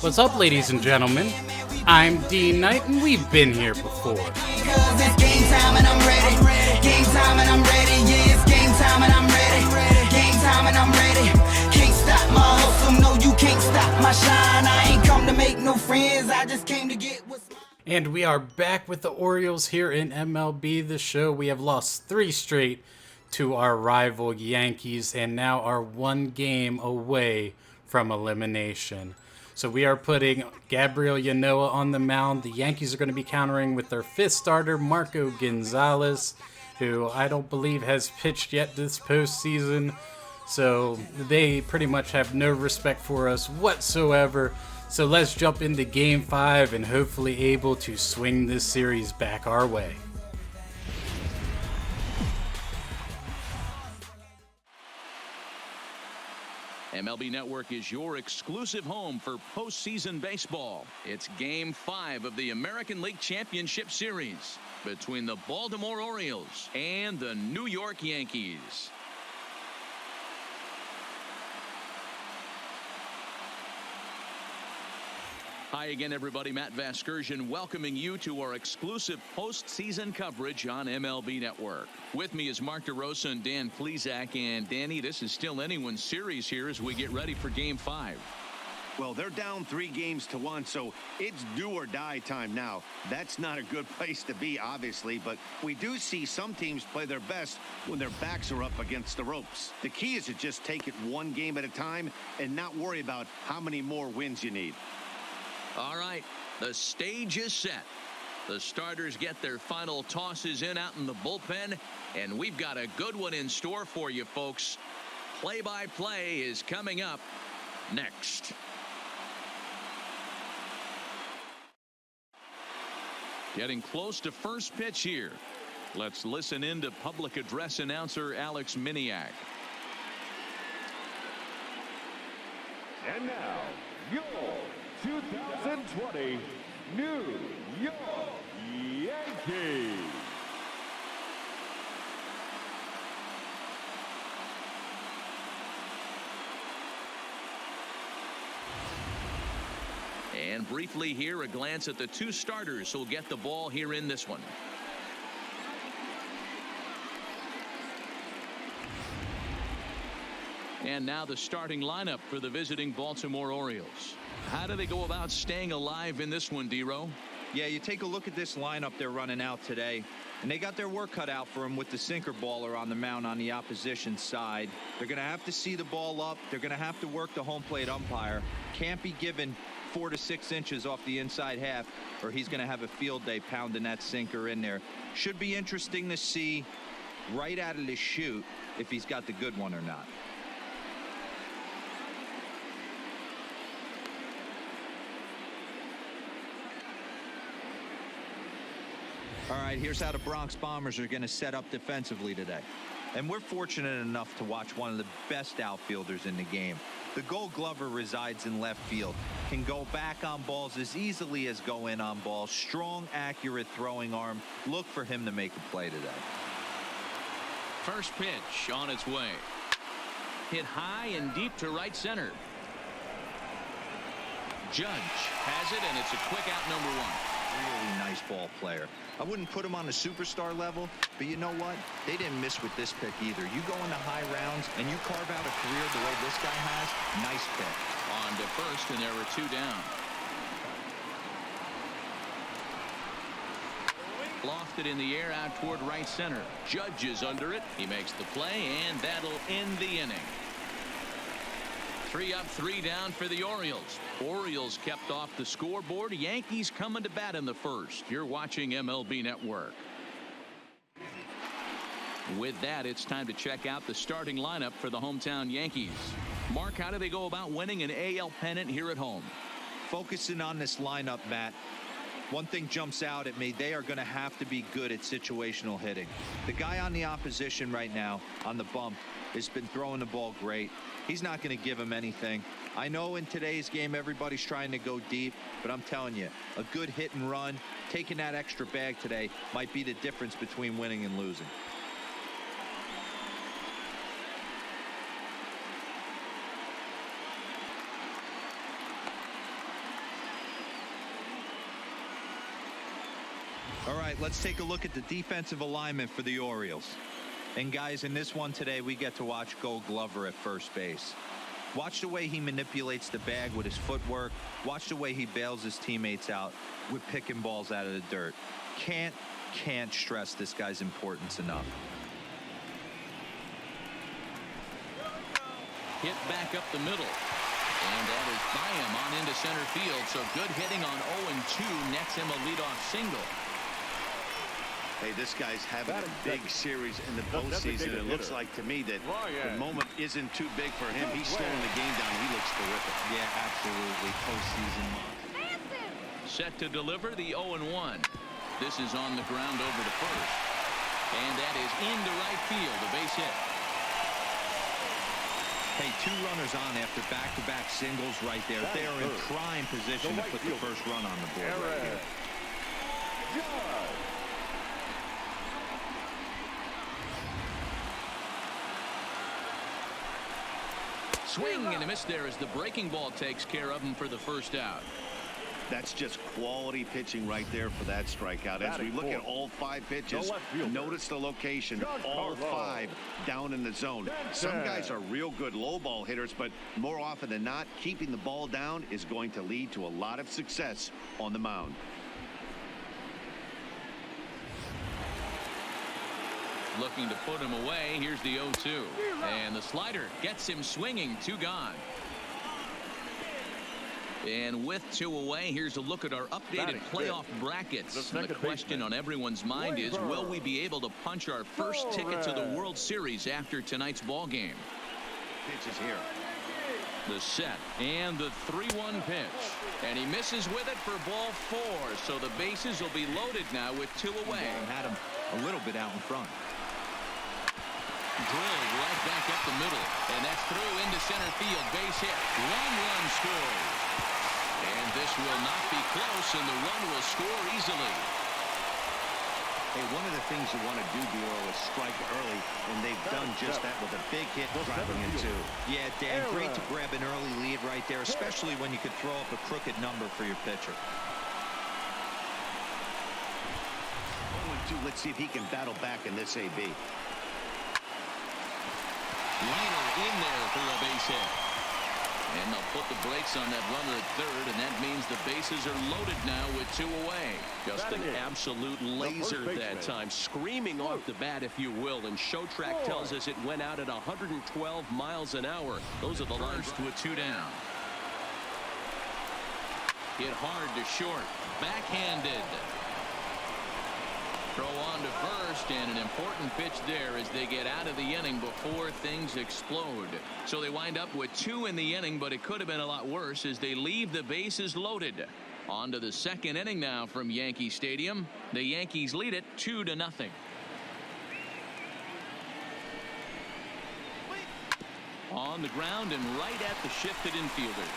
What's up, ladies and gentlemen? I'm D.Knight, and we've been here before. It's game time and I'm ready. Game time and I'm ready. Yeah, it's game time and I'm ready. Game time and I'm ready. Can't stop my hustle. No, you can't stop my shine. I ain't come to make no friends. I just came to get what's mine. And we are back with the Orioles here in MLB The Show. We have lost 3 straight to our rival Yankees and now are 1 game away from elimination. So we are putting Gabriel Ynoa on the mound. The Yankees are going to be countering with their 5th starter, Marco Gonzalez, who I don't believe has pitched yet this postseason. So they pretty much have no respect for us whatsoever. So let's jump into Game 5 and hopefully able to swing this series back our way. MLB Network is your exclusive home for postseason baseball. It's Game 5 of the American League Championship Series between the Baltimore Orioles and the New York Yankees. Hi again, everybody. Matt Vasgersian welcoming you to our exclusive postseason coverage on MLB Network. With me is Mark DeRosa and Dan Plesac. And Danny, this is still anyone's series here as we get ready for Game 5. Well, they're down 3-1, so it's do or die time now. That's not a good place to be, obviously, but we do see some teams play their best when their backs are up against the ropes. The key is to just take it 1 game at a time and not worry about how many more wins you need. All right, the stage is set. The starters get their final tosses in out in the bullpen, and we've got a good one in store for you, folks. Play-by-play is coming up next. Getting close to first pitch here. Let's listen in to public address announcer Alex Miniak. And now, your 2020 New York Yankees. And briefly here, a glance at the 2 starters who'll get the ball here in this one. And now the starting lineup for the visiting Baltimore Orioles. How do they go about staying alive in this one, D-Row? Yeah, you take a look at this lineup they're running out today, and they got their work cut out for them with the sinker baller on the mound on the opposition side. They're going to have to see the ball up. They're going to have to work the home plate umpire. Can't be given 4 to 6 inches off the inside half, or he's going to have a field day pounding that sinker in there. Should be interesting to see right out of the chute if he's got the good one or not. All right, here's how the Bronx Bombers are going to set up defensively today. And we're fortunate enough to watch one of the best outfielders in the game. The Gold Glover resides in left field. Can go back on balls as easily as go in on balls. Strong, accurate throwing arm. Look for him to make a play today. First pitch on its way. Hit high and deep to right center. Judge has it, and it's a quick out, number 1. Really nice ball player. I wouldn't put him on the superstar level, but you know what? They didn't miss with this pick either. You go into high rounds and you carve out a career the way this guy has. Nice pick. On to first, and there were 2 down. Lofted in the air out toward right center. Judge is under it. He makes the play, and that'll end the inning. 3 up, 3 down for the Orioles. Orioles kept off the scoreboard. Yankees coming to bat in the first. You're watching MLB Network. With that, it's time to check out the starting lineup for the hometown Yankees. Mark, how do they go about winning an AL pennant here at home? Focusing on this lineup, Matt. One thing jumps out at me. They are going to have to be good at situational hitting. The guy on the opposition right now on the bump has been throwing the ball great. He's not going to give him anything. I know in today's game everybody's trying to go deep, but I'm telling you, a good hit and run, taking that extra bag today might be the difference between winning and losing. All right, let's take a look at the defensive alignment for the Orioles. And guys, in this one today, we get to watch Gold Glover at first base. Watch the way he manipulates the bag with his footwork. Watch the way he bails his teammates out with picking balls out of the dirt. Can't stress this guy's importance enough. Hit back up the middle. And that is by him on into center field. So good hitting on 0-2. Nets him a leadoff single. Hey, this guy's having a big series in the postseason. It looks like to me that the moment isn't too big for him. He's slowing the game down. He looks terrific. Yeah, absolutely. Postseason month. Set to deliver the 0-1. This is on the ground over to first. And that is into right field. A base hit. Hey, 2 runners on after back-to-back singles right there. They are in prime position to put the first run on the board right here. Swing and a miss there as the breaking ball takes care of him for the first out. That's just quality pitching right there for that strikeout. As we look at all 5 pitches, notice the location. All 5 down in the zone. Some guys are real good low ball hitters, but more often than not, keeping the ball down is going to lead to a lot of success on the mound. Looking to put him away. Here's the 0-2. And the slider gets him swinging. 2 gone. And with 2 away, here's a look at our updated playoff brackets. The question on everyone's mind is, will we be able to punch our first ticket to the World Series after tonight's ball game? Pitch is here. The set and the 3-1 pitch. And he misses with it for ball 4. So the bases will be loaded now with 2 away. Had him a little bit out in front. Drilled right back up the middle. And that's through into center field. Base hit. 1 run scored. And this will not be close, and the run will score easily. Hey, one of the things you want to do, Bureau, is strike early, and they've done just that with a big hit driving in 2. Yeah, Dan, great to grab an early lead right there, especially when you could throw up a crooked number for your pitcher. 0-2. Let's see if he can battle back in this AB. Liner in there for a base hit. And they'll put the brakes on that runner at third, and that means the bases are loaded now with 2 away. Just an absolute laser that time, screaming off the bat, if you will, and Show Track tells us it went out at 112 miles an hour. Those are the lines to a 2 down. Hit hard to short, backhanded. Throw on to first, and an important pitch there as they get out of the inning before things explode. So they wind up with 2 in the inning, but it could have been a lot worse as they leave the bases loaded. On to the second inning now from Yankee Stadium. The Yankees lead it 2-0. On the ground and right at the shifted infielder.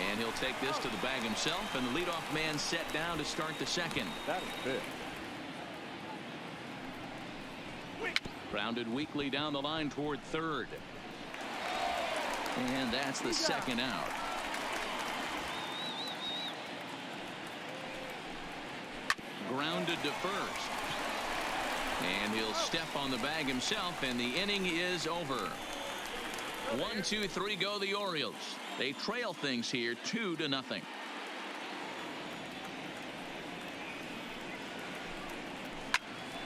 And he'll take this to the bag himself, and the leadoff man set down to start the second. That is big. Grounded weakly down the line toward third. And that's the second out. Grounded to first. And he'll step on the bag himself, and the inning is over. 1, 2, 3 go the Orioles. They trail things here 2-0.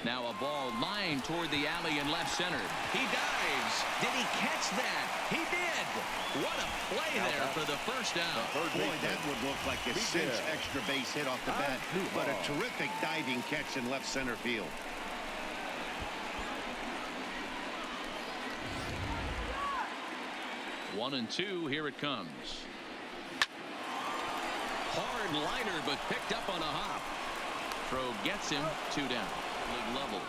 Now a ball lined toward the alley in left center. He dives. Did he catch that? He did. What a play there for the first out. Boy, that would look like a cinch extra base hit off the bat, but a terrific diving catch in left center field. One and two, here it comes. Hard liner, but picked up on a hop. Throw gets him 2 down. Level.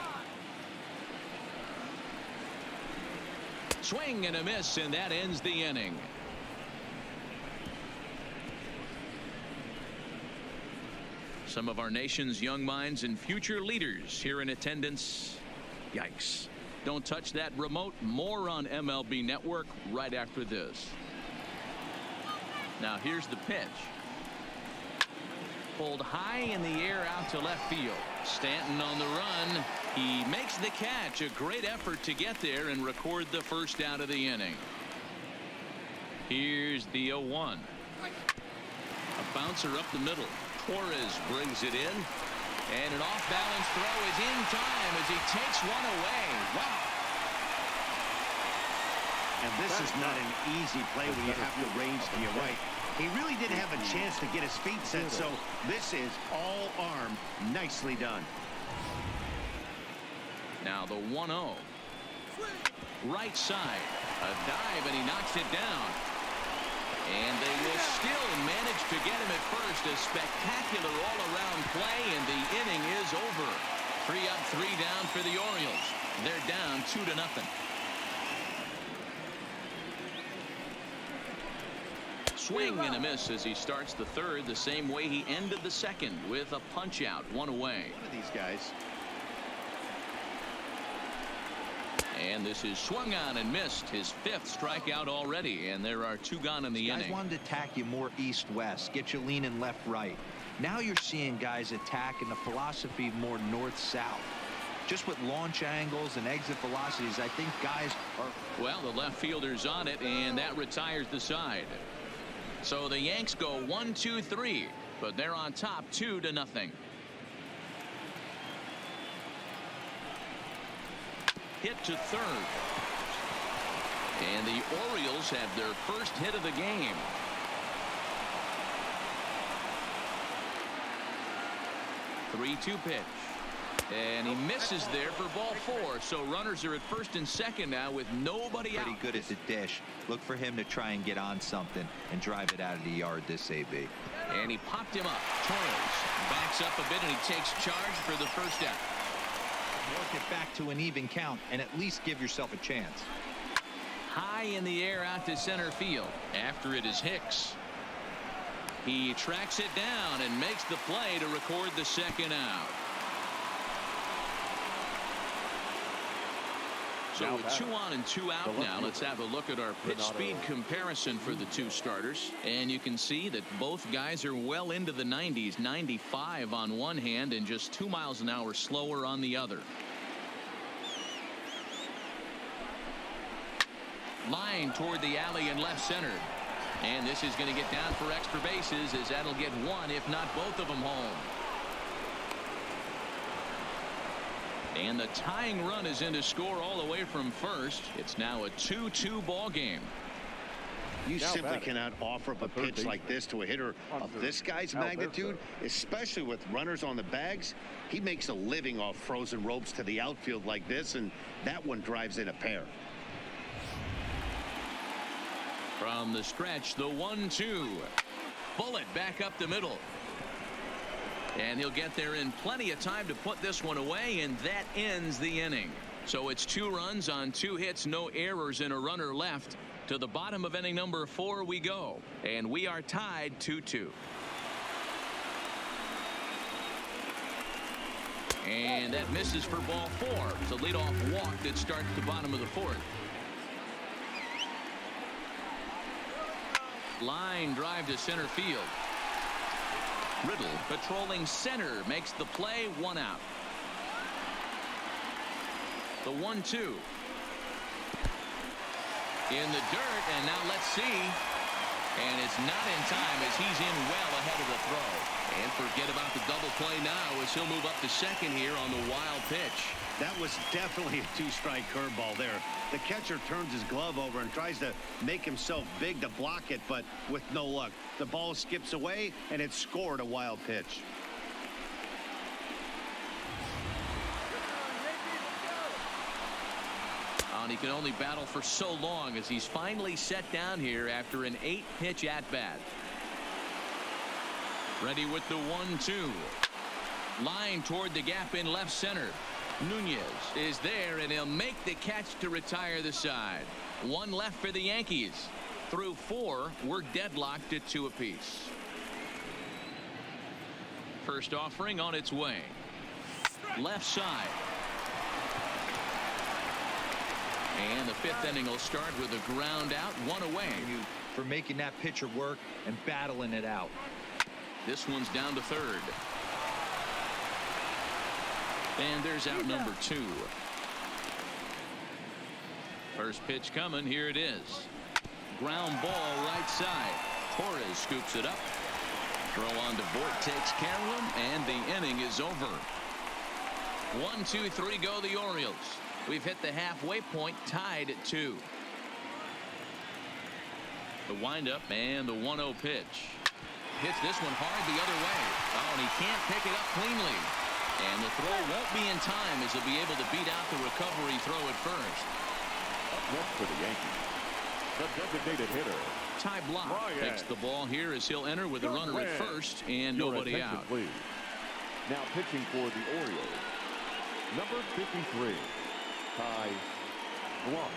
Swing and a miss, and that ends the inning. Some of our nation's young minds and future leaders here in attendance. Yikes. Don't touch that remote. More on MLB Network right after this. Now here's the pitch. Pulled high in the air out to left field. Stanton on the run. He makes the catch. A great effort to get there and record the first out of the inning. Here's the 0-1. A bouncer up the middle. Torres brings it in. And an off-balance throw is in time as he takes one away. Wow. And this is not an easy play when you have to range to your right. He really didn't have a chance to get his feet set, so this is all arm. Nicely done. Now the 1-0. Right side. A dive, and he knocks it down. And they will still manage to get him at first. A spectacular all-around play, and the inning is over. 3 up, 3 down for the Orioles. They're down 2-0. Swing and a miss as he starts the third the same way he ended the second, with a punch out, 1 away. One of these guys. And this is swung on and missed, his 5th strikeout already, and there are 2 gone in the inning. Guys wanted to attack you more east-west, get you leaning left-right. Now you're seeing guys attack in the philosophy more north-south. Just with launch angles and exit velocities, I think guys are... Well, the left fielder's on it, and that retires the side. So the Yanks go 1-2-3, but they're on top 2-0. Hit to third. And the Orioles have their first hit of the game. The 3-2 pitch. And he misses there for ball 4. So runners are at first and second now with nobody out. Pretty good at the dish. Look for him to try and get on something and drive it out of the yard this AB. And he popped him up. Torres backs up a bit, and he takes charge for the first out. Work it back to an even count and at least give yourself a chance. High in the air out to center field. After it is Hicks. He tracks it down and makes the play to record the second out. So with 2 on and 2 out now, let's have a look at our pitch speed comparison for the 2 starters. And you can see that both guys are well into the 90s, 95 on one hand and just 2 miles an hour slower on the other. Line toward the alley in left center. And this is going to get down for extra bases, as that'll get 1, if not both of them, home. And the tying run is in to score all the way from first. It's now a 2-2 ball game. You simply cannot offer up a pitch like this to a hitter of this guy's magnitude, especially with runners on the bags. He makes a living off frozen ropes to the outfield like this, and that one drives in a pair. From the stretch, the 1-2. Bullet back up the middle. And he'll get there in plenty of time to put this one away, and that ends the inning. So it's 2 runs on 2 hits, no errors, and a runner left. To the bottom of inning number 4 we go, and we are tied 2-2. And that misses for ball 4. It's a leadoff walk that starts the bottom of the 4th. Line drive to center field. Riddle patrolling center makes the play, 1 out. The 1-2. In the dirt, and now let's see. And it's not in time as he's in well ahead of the throw. And forget about the double play now as he'll move up to second here on the wild pitch. That was definitely a 2-strike curveball there. The catcher turns his glove over and tries to make himself big to block it, but with no luck. The ball skips away, and it scored a wild pitch. And he can only battle for so long as he's finally set down here after an 8-pitch at-bat. Ready with the 1-2. Line toward the gap in left center. Nunez is there, and he'll make the catch to retire the side. 1 left for the Yankees. Through 4, we're deadlocked at 2 apiece. First offering on its way. Left side. And the 5th inning will start with a ground out, 1 away. For making that pitcher work and battling it out. This one's down to third. And there's out number 2. First pitch coming. Here it is. Ground ball right side. Torres scoops it up. Throw on to Voigt, takes care of him, and the inning is over. 1, 2, 3 go the Orioles. We've hit the halfway point, tied at 2. The windup and the 1-0 pitch. Hits this one hard the other way. Oh, and he can't pick it up cleanly. And the throw won't be in time as he'll be able to beat out the recovery throw at first. Up next for the Yankees, the designated hitter, Ty Blach takes the ball here as he'll enter with a runner at first and Your nobody attention, out. Please. Now pitching for the Orioles, number 53, Ty Blach.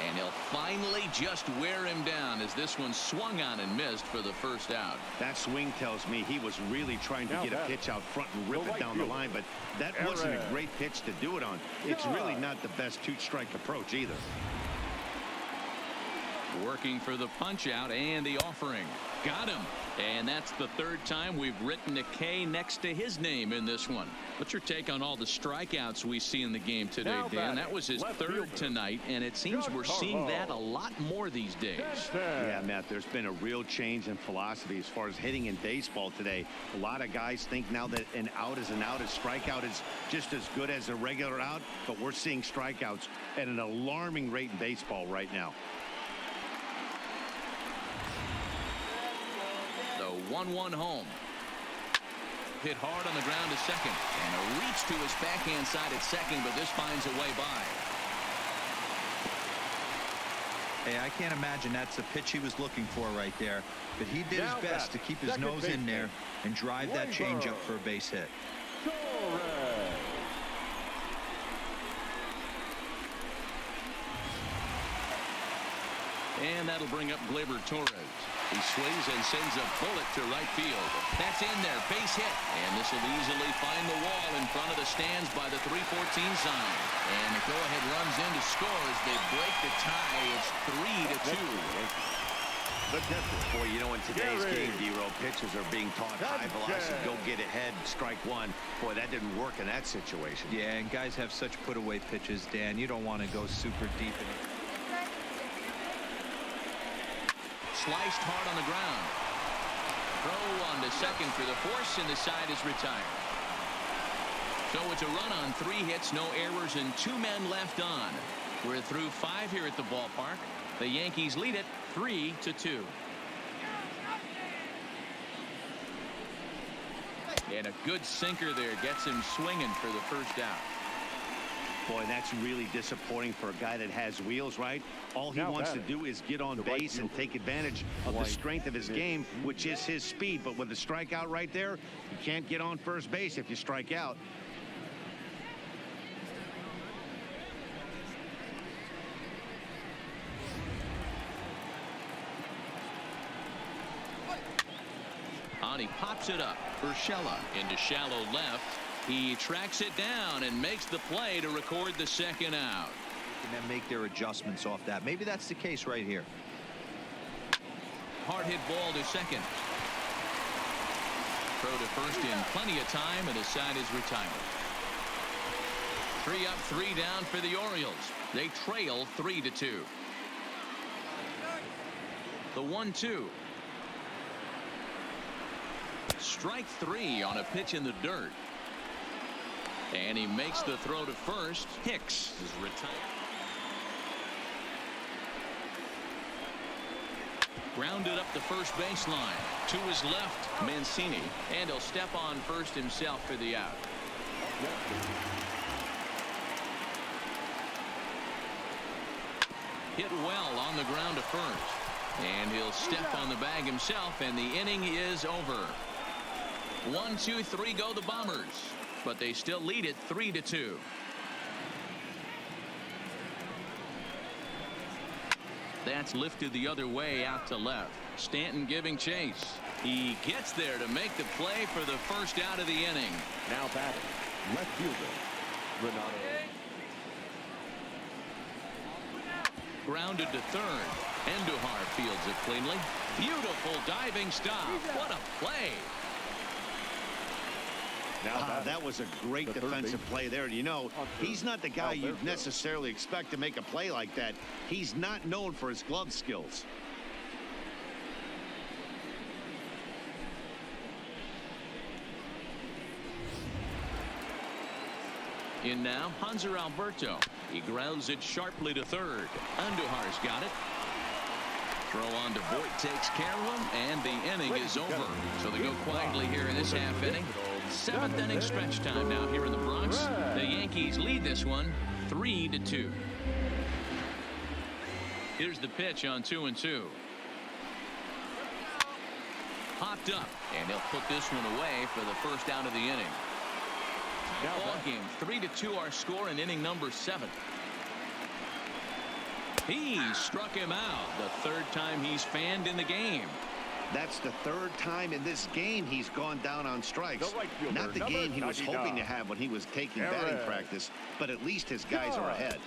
And he'll finally just wear him down as this one swung on and missed for the first out. That swing tells me he was really trying to get a pitch out front and rip it down the line, but that wasn't a great pitch to do it on. It's really not the best two-strike approach either. Working for the punch out and the offering. Got him. And that's the third time we've written a K next to his name in this one. What's your take on all the strikeouts we see in the game today, Dan? That was his third tonight, and it seems we're seeing that a lot more these days. Yeah, Matt, there's been a real change in philosophy as far as hitting in baseball today. A lot of guys think now that an out is an out, a strikeout is just as good as a regular out, but we're seeing strikeouts at an alarming rate in baseball right now. The 1-1 home. Hit hard on the ground to second. And a reach to his backhand side at second, but this finds a way by. Hey, I can't imagine that's the pitch he was looking for right there. But he did his best to keep his nose in there and drive that changeup for a base hit. And that'll bring up Gleyber Torres. He swings and sends a bullet to right field. That's in there, base hit. And this will easily find the wall in front of the stands by the 314 sign. And the go-ahead runs in to score as they break the tie. It's 3-2. But boy, you know, in today's game, D-Row, pitchers are being taught high velocity, go get ahead, strike one. Boy, that didn't work in that situation. Yeah, and guys have such put-away pitches, Dan. You don't want to go super deep in it. Sliced hard on the ground. Throw on to second for the force, and the side is retired. So it's a run on 3 hits, no errors, and 2 men left on. We're through 5 here at the ballpark. The Yankees lead it 3-2. And a good sinker there gets him swinging for the first out. Boy, that's really disappointing for a guy that has wheels, right? All he wants to do is get on base and take advantage of the strength of his game, which is his speed. But with a strikeout right there, you can't get on first base if you strike out. On he pops it up. Urshela into shallow left. He tracks it down and makes the play to record the second out. And then make their adjustments off that. Maybe that's the case right here. Hard hit ball to second. Throw to first in plenty of time, and the side is retired. 3 up, 3 down for the Orioles. They trail 3-2. The 1-2. Strike 3 on a pitch in the dirt. And he makes the throw to first. Hicks is retired. Grounded up the first baseline. To his left, Mancini. And he'll step on first himself for the out. Hit well on the ground to first. And he'll step on the bag himself, and the inning is over. 1, 2, 3 go the Bombers. But they still lead it 3-2. That's lifted the other way out to left. Stanton giving chase. He gets there to make the play for the first out of the inning. Now batting, left fielder, Renato grounded to third. Andujar fields it cleanly. Beautiful diving stop. What a play. That was a great defensive play there. You know, he's not the guy you'd necessarily expect to make a play like that. He's not known for his glove skills. In now, Hanser Alberto. He grounds it sharply to third. Andujar's got it. Throw on to Voit takes care of him, and the inning is over. So they go quietly here in this half inning. 7th inning stretch time now here in the Bronx. The Yankees lead this one 3-2. Here's the pitch on 2-2. Popped up, and he'll put this one away for the first out of the inning. Ball game 3-2 our score in inning number 7. He struck him out the 3rd time he's fanned in the game. That's the 3rd time in this game he's gone down on strikes. Not the game he was hoping to have when he was taking batting practice, but at least his guys are ahead.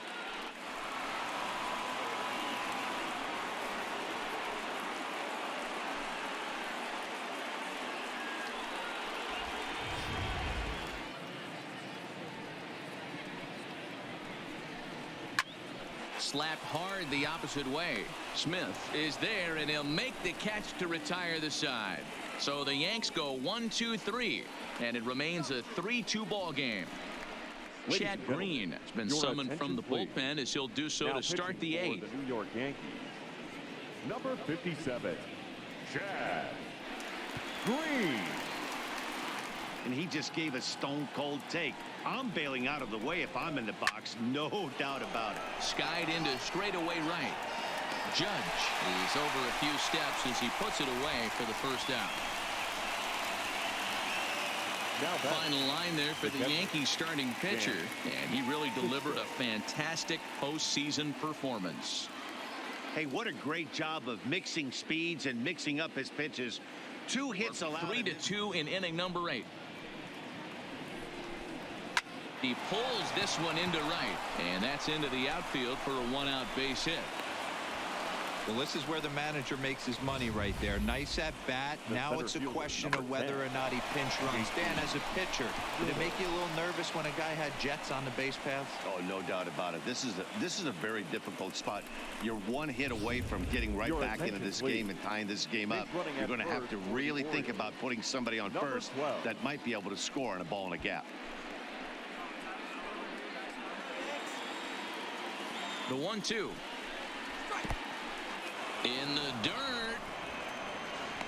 Slapped hard the opposite way. Smith is there, and he'll make the catch to retire the side. So the Yanks go 1-2-3, and it remains a 3-2 ball game. Chad Green has been summoned from the bullpen as he'll do so to start the 8th. New York Yankees, number 57, Chad Green. And he just gave a stone-cold take. I'm bailing out of the way if I'm in the box, no doubt about it. Skied into straightaway right. Judge is over a few steps as he puts it away for the first out. Final line there for the Yankees starting pitcher, and he really delivered a fantastic postseason performance. Hey, what a great job of mixing speeds and mixing up his pitches. 2 hits allowed. 3-2 in inning number 8. He pulls this one into right, and that's into the outfield for a 1-out base hit. Well, this is where the manager makes his money right there. Nice at bat. Now it's a question of whether or not he pinch runs. Dan, as a pitcher, did it make you a little nervous when a guy had jets on the base paths? Oh, no doubt about it. This is a very difficult spot. You're 1 hit away from getting right back into this game and tying this game up. You're going to have to really think about putting somebody on first that might be able to score on a ball in a gap. The 1-2. In the dirt.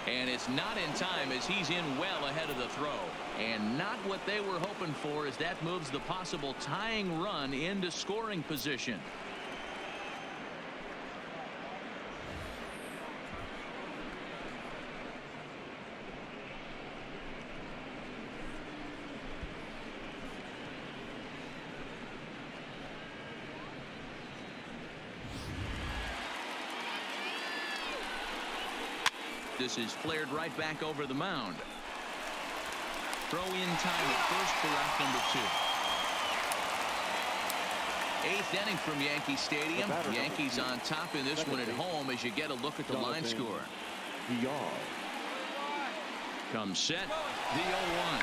And it's not in time as he's in well ahead of the throw. And not what they were hoping for as that moves the possible tying run into scoring position. This is flared right back over the mound. Throw in time at first for out number 2. 8th inning from Yankee Stadium. Yankees on top in this one at home as you get a look at the line score. Comes set. The 0-1.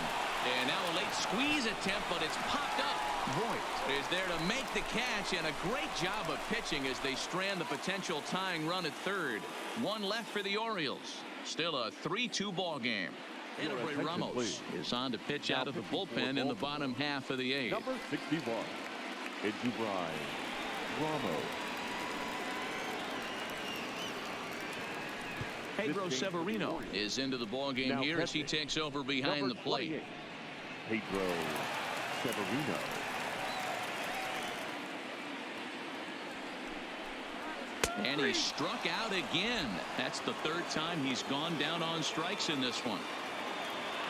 And now a late squeeze attempt, but it's popped up. Voit is there to make the catch, and a great job of pitching as they strand the potential tying run at third. 1 left for the Orioles. Still a 3-2 ball game. Henry Ramos is on to pitch out of the bullpen in the bottom half of the 8th. Number 61, Ramos. Pedro Severino is into the ball game here as he takes over behind the plate. Pedro Severino. And he struck out again. That's the 3rd time he's gone down on strikes in this one.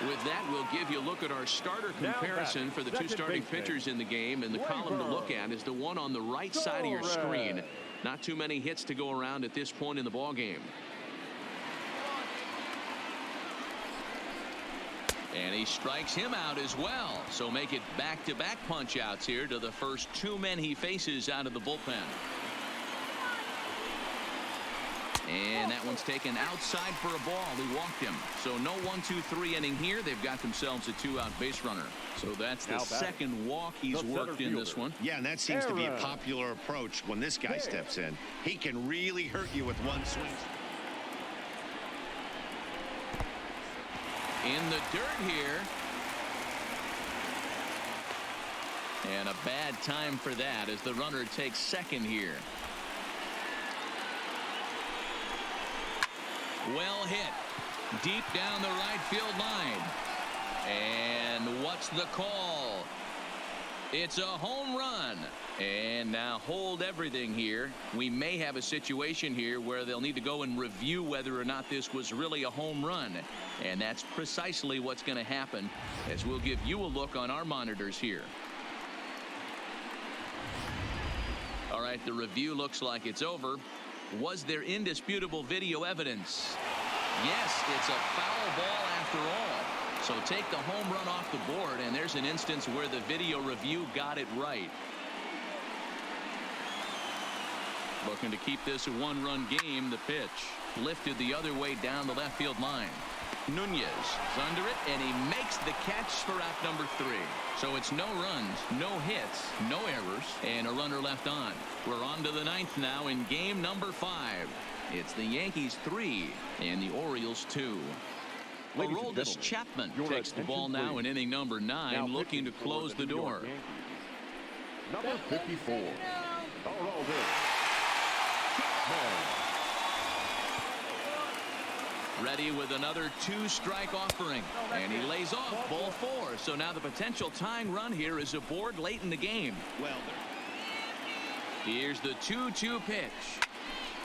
With that, we'll give you a look at our starter comparison for the 2 starting pitchers in the game. And the column to look at is the one on the right side of your screen. Not too many hits to go around at this point in the ball game. And he strikes him out as well. So make it back-to-back punch outs here to the first 2 men he faces out of the bullpen. And that one's taken outside for a ball. He walked him. So no 1-2-3 inning here. They've got themselves a 2-out base runner. So that's the second walk he's worked in this one. Yeah, and that seems to be a popular approach when this guy steps in. He can really hurt you with one swing. In the dirt here. And a bad time for that as the runner takes second here. Well hit. Deep down the right field line. And what's the call? It's a home run. And now hold everything here. We may have a situation here where they'll need to go and review whether or not this was really a home run. And that's precisely what's going to happen, as we'll give you a look on our monitors here. All right, the review looks like it's over. Was there indisputable video evidence? Yes, it's a foul ball after all. So take the home run off the board, and there's an instance where the video review got it right. Looking to keep this a one-run game. The pitch lifted the other way down the left field line. Nunez is under it, and he makes the catch for out number 3. So it's no runs, no hits, no errors, and a runner left on. We're on to the 9th now in game number 5. It's the Yankees 3 and the Orioles 2. Aroldis Chapman takes the ball now in inning number 9, looking to close the door. Number 54, Aroldis Chapman. Ready with another 2-strike offering, and he lays off ball 4. So now the potential tying run here is aboard late in the game. Well, here's the 2-2 pitch.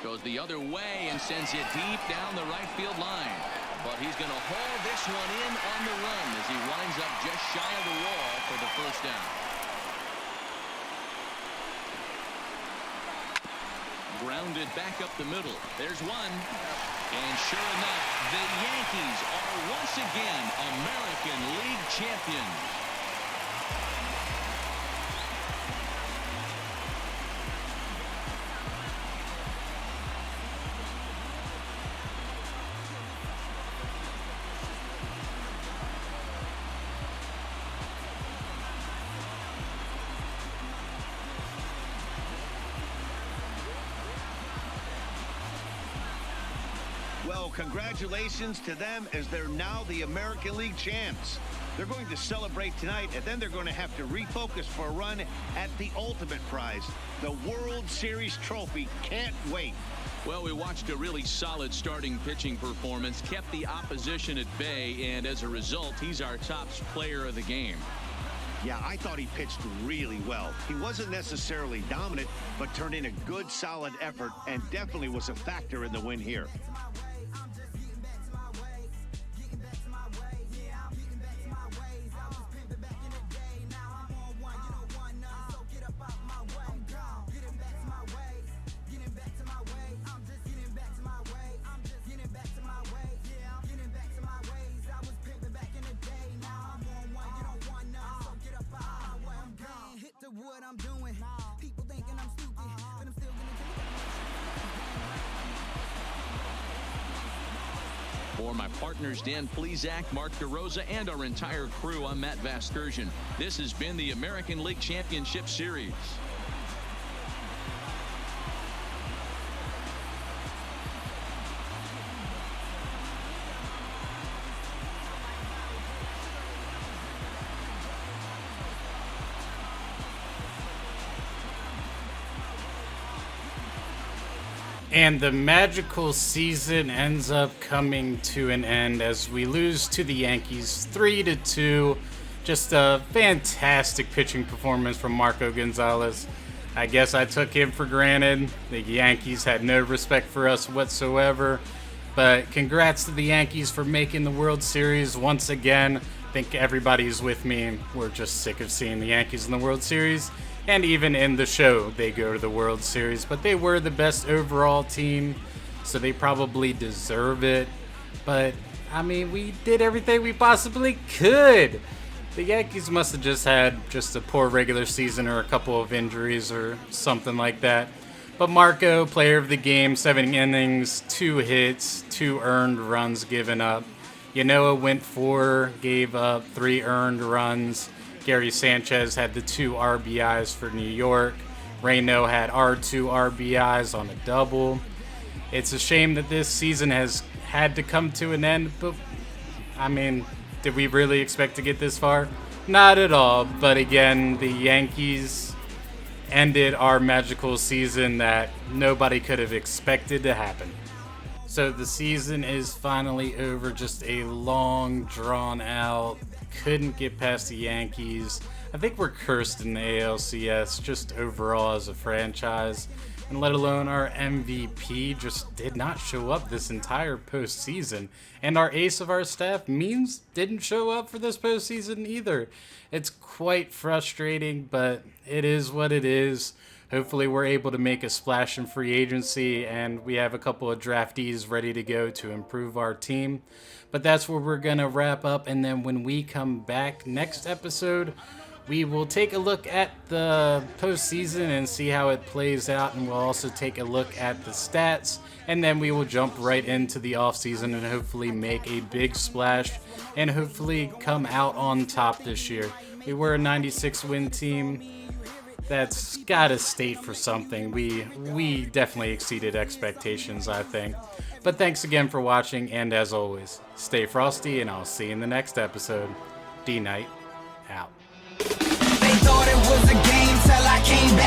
Goes the other way and sends it deep down the right field line. But he's going to haul this one in on the run as he winds up just shy of the wall for the first down. Grounded back up the middle. There's one. And sure enough, the Yankees are once again American League champions. well, congratulations to them as they're now the American League champs. They're going to celebrate tonight, and then they're going to have to refocus for a run at the ultimate prize, the World Series trophy. Can't wait. Well, we watched a really solid starting pitching performance, kept the opposition at bay, and as a result, he's our top player of the game. Yeah, I thought he pitched really well. He wasn't necessarily dominant, but turned in a good, solid effort and definitely was a factor in the win here. What I'm doing, people thinking I'm stupid, but I'm still For my partners Dan Plezak, Mark DeRosa, and our entire crew, I'm Matt Vasgersian. This has been the American League Championship Series. And the magical season ends up coming to an end as we lose to the Yankees 3-2. Just a fantastic pitching performance from Marco Gonzalez. I guess I took him for granted. The Yankees had no respect for us whatsoever. But congrats to the Yankees for making the World Series once again. I think everybody's with me. We're just sick of seeing the Yankees in the World Series. And even in the show, they go to the World Series. But they were the best overall team, so they probably deserve it. But, I mean, we did everything we possibly could. The Yankees must have just had just a poor regular season or a couple of injuries or something like that. But Marco, player of the game, 7 innings, 2 hits, 2 earned runs given up. Yanoa went 4, gave up 3 earned runs. Gary Sanchez had the 2 RBIs for New York. Reyno had our 2 RBIs on a double. It's a shame that this season has had to come to an end, but I mean, did we really expect to get this far? Not at all. But again, the Yankees ended our magical season that nobody could have expected to happen. So the season is finally over. Just a long, drawn out, couldn't get past the Yankees. I think we're cursed in the ALCS just overall as a franchise, and let alone our MVP just did not show up this entire postseason. And our ace of our staff, Means, didn't show up for this postseason either. It's quite frustrating, but it is what it is. Hopefully we're able to make a splash in free agency, and we have a couple of draftees ready to go to improve our team. But that's where we're going to wrap up, and then when we come back next episode, we will take a look at the postseason and see how it plays out, and we'll also take a look at the stats, and then we will jump right into the offseason and hopefully make a big splash and hopefully come out on top this year. We were a 96-win team. That's gotta state for something. We definitely exceeded expectations, I think. But thanks again for watching, and as always, stay frosty, and I'll see you in the next episode. D.Knight, out. They thought it was a game till I came back.